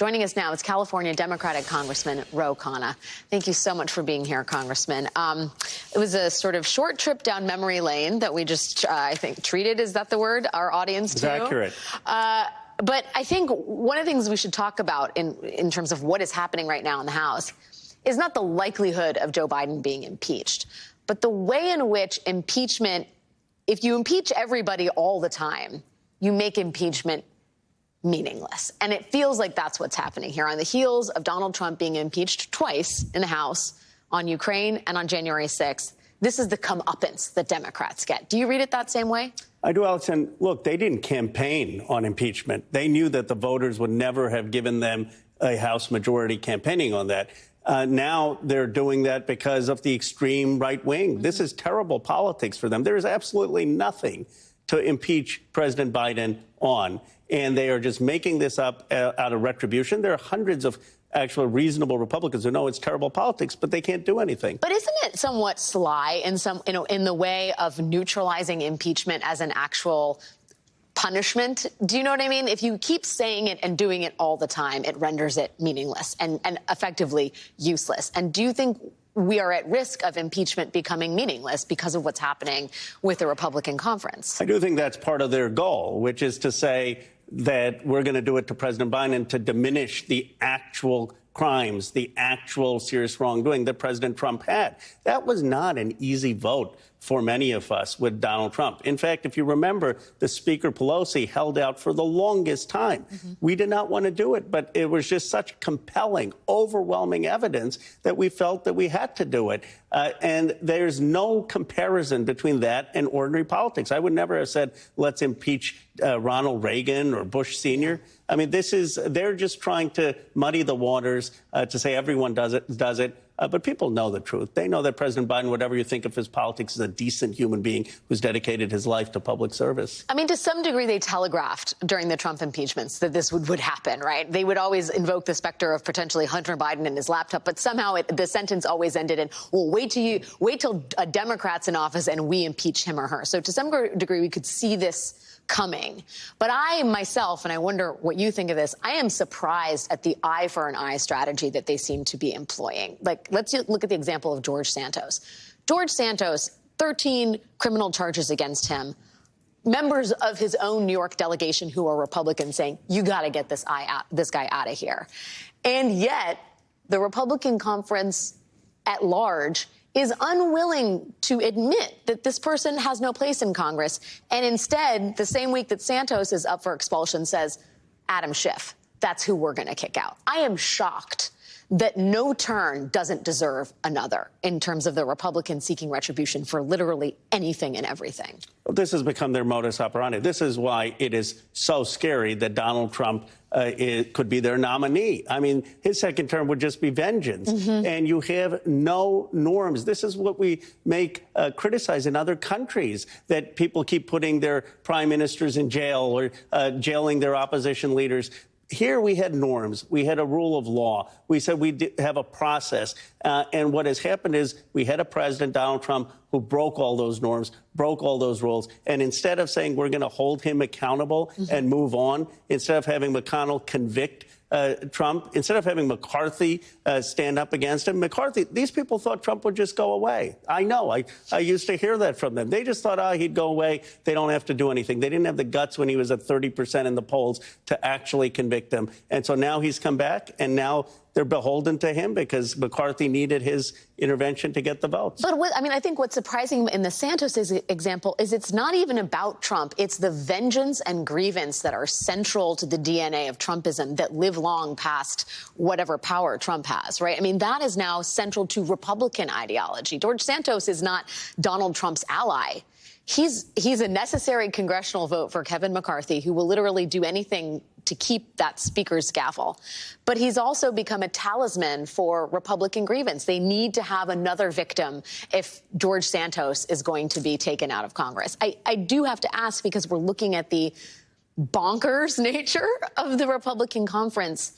Joining us now is California Democratic Congressman Ro Khanna. Thank you so much for being here, Congressman. It was a sort of short trip down memory lane that we just, I think, treated, is that the word, our audience to? It's accurate. But I think one of the things we should talk about in terms of what is happening right now in the House is not the likelihood of Joe Biden being impeached, but the way in which impeachment, if you impeach everybody all the time, you make impeachment meaningless. And it feels like that's what's happening here on the heels of Donald Trump being impeached twice in the House on Ukraine and on January 6th. This is the comeuppance that Democrats get. Do you read it that same way? I do, Alex. And look, they didn't campaign on impeachment. They knew that the voters would never have given them a House majority campaigning on that. Now they're doing that because of the extreme right wing. Mm-hmm. This is terrible politics for them. There is absolutely nothing to impeach President Biden on. And they are just making this up out of retribution. There are hundreds of actual reasonable Republicans who know it's terrible politics, but they can't do anything. But isn't it somewhat sly in the way of neutralizing impeachment as an actual punishment? Do you know what I mean? If you keep saying it and doing it all the time, it renders it meaningless and effectively useless. And do you think we are at risk of impeachment becoming meaningless because of what's happening with the Republican conference? I do think that's part of their goal, which is to say that we're going to do it to President Biden to diminish the actual crimes, the actual serious wrongdoing that President Trump had. That was not an easy vote for many of us with Donald Trump. In fact, if you remember, the Speaker Pelosi held out for the longest time. Mm-hmm. We did not want to do it, but it was just such compelling, overwhelming evidence that we felt that we had to do it. And there's no comparison between that and ordinary politics. I would never have said, let's impeach Ronald Reagan or Bush Sr. I mean, they're just trying to muddy the waters to say everyone does it. But people know the truth. They know that President Biden, whatever you think of his politics, is a decent human being who's dedicated his life to public service. I mean, to some degree, they telegraphed during the Trump impeachments that this would happen, right? They would always invoke the specter of potentially Hunter Biden and his laptop, but somehow the sentence always ended in, well, wait till a Democrat's in office and we impeach him or her. So to some degree, we could see this coming. But I myself, and I wonder what you think of this, I am surprised at the eye for an eye strategy that they seem to be employing. Like, let's look at the example of George Santos. George Santos, 13 criminal charges against him. Members of his own New York delegation who are Republicans saying, you got to get this guy out of here. And yet, the Republican conference at large is unwilling to admit that this person has no place in Congress. And instead, the same week that Santos is up for expulsion, says, Adam Schiff, that's who we're going to kick out. I am shocked that no turn doesn't deserve another in terms of the Republicans seeking retribution for literally anything and everything. This has become their modus operandi. This is why it is so scary that Donald Trump could be their nominee. I mean, his second term would just be vengeance. Mm-hmm. And you have no norms. This is what we criticize in other countries, that people keep putting their prime ministers in jail or jailing their opposition leaders. Here we had norms. We had a rule of law. We said we have a process. And what has happened is we had a president, Donald Trump, who broke all those norms, broke all those rules. And instead of saying we're going to hold him accountable and move on, instead of having McConnell convict Trump, instead of having McCarthy stand up against him, these people thought Trump would just go away. I know. I used to hear that from them. They just thought, he'd go away. They don't have to do anything. They didn't have the guts when he was at 30% in the polls to actually convict him. And so now he's come back, and now they're beholden to him because McCarthy needed his intervention to get the votes. But I think what's surprising in the Santos example is it's not even about Trump. It's the vengeance and grievance that are central to the DNA of Trumpism that live long past whatever power Trump has, right? I mean, that is now central to Republican ideology. George Santos is not Donald Trump's ally. He's a necessary congressional vote for Kevin McCarthy, who will literally do anything to keep that speaker's gavel. But he's also become a talisman for Republican grievance. They need to have another victim if George Santos is going to be taken out of Congress. I do have to ask, because we're looking at the bonkers nature of the Republican conference,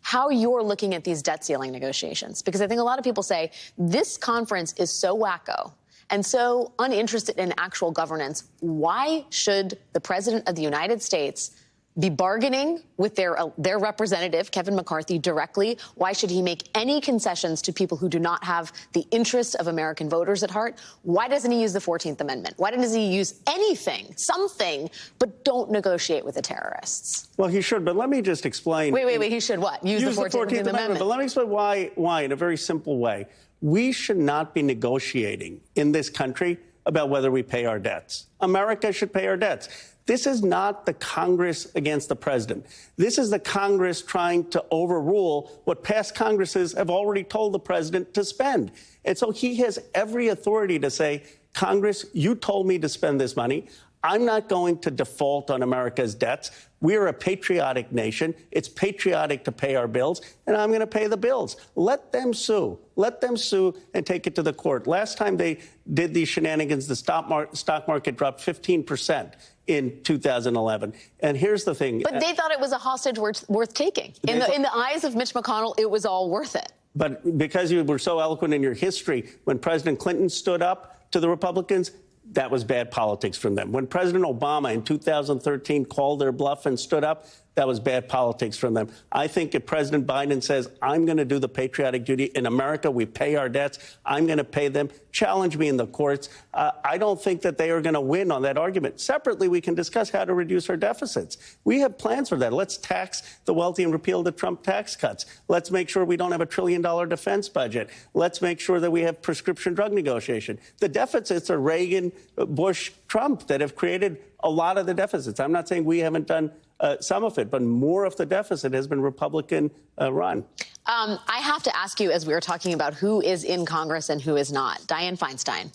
how you're looking at these debt ceiling negotiations. Because I think a lot of people say this conference is so wacko and so uninterested in actual governance. Why should the president of the United States be bargaining with their representative, Kevin McCarthy, directly? Why should he make any concessions to people who do not have the interests of American voters at heart? Why doesn't he use the 14th Amendment? Why doesn't he use anything, something, but don't negotiate with the terrorists? Well, he should, but let me just explain. Wait, he should what? Use the 14th Amendment. But let me explain why in a very simple way. We should not be negotiating in this country about whether we pay our debts. America should pay our debts. This is not the Congress against the president. This is the Congress trying to overrule what past Congresses have already told the president to spend. And so he has every authority to say, Congress, you told me to spend this money. I'm not going to default on America's debts. We're a patriotic nation. It's patriotic to pay our bills, and I'm going to pay the bills. Let them sue. Let them sue and take it to the court. Last time they did these shenanigans, the stock market dropped 15% in 2011. And here's the thing. But they thought it was a hostage worth taking. In the eyes of Mitch McConnell, it was all worth it. But because you were so eloquent in your history, when President Clinton stood up to the Republicans, that was bad politics from them. When President Obama in 2013 called their bluff and stood up, that was bad politics from them. I think if President Biden says, I'm going to do the patriotic duty, in America, we pay our debts, I'm going to pay them, challenge me in the courts, I don't think that they are going to win on that argument. Separately, we can discuss how to reduce our deficits. We have plans for that. Let's tax the wealthy and repeal the Trump tax cuts. Let's make sure we don't have $1 trillion defense budget. Let's make sure that we have prescription drug negotiation. The deficits are Reagan, Bush, Trump that have created a lot of the deficits. I'm not saying we haven't done some of it, but more of the deficit has been Republican run. I have to ask you, as we were talking about who is in Congress and who is not, Dianne Feinstein,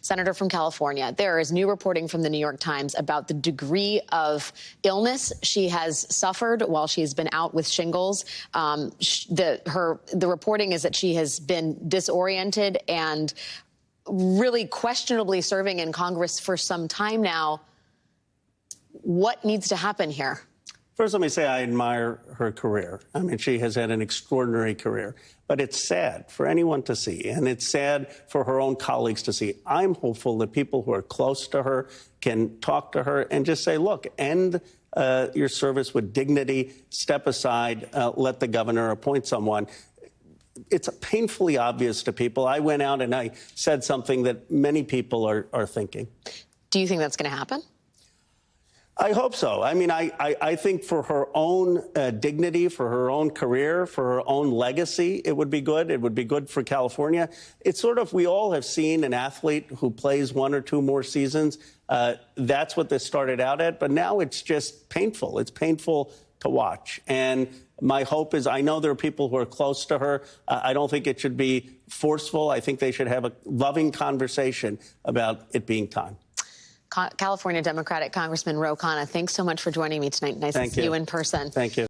senator from California. There is new reporting from the New York Times about the degree of illness she has suffered while she's been out with shingles. The reporting is that she has been disoriented and really questionably serving in Congress for some time now. What needs to happen here? First, let me say I admire her career. I mean, she has had an extraordinary career. But it's sad for anyone to see, and it's sad for her own colleagues to see. I'm hopeful that people who are close to her can talk to her and just say, look, end your service with dignity, step aside, let the governor appoint someone. It's painfully obvious to people. I went out and I said something that many people are thinking. Do you think that's going to happen? I hope so. I mean, I think for her own dignity, for her own career, for her own legacy, it would be good. It would be good for California. It's sort of, we all have seen an athlete who plays 1 or 2 more seasons. That's what this started out at. But now it's just painful. It's painful to watch. And my hope is, I know there are people who are close to her. I don't think it should be forceful. I think they should have a loving conversation about it being time. California Democratic Congressman Khanna, thanks so much for joining me tonight. Nice to see you in person. Thank you.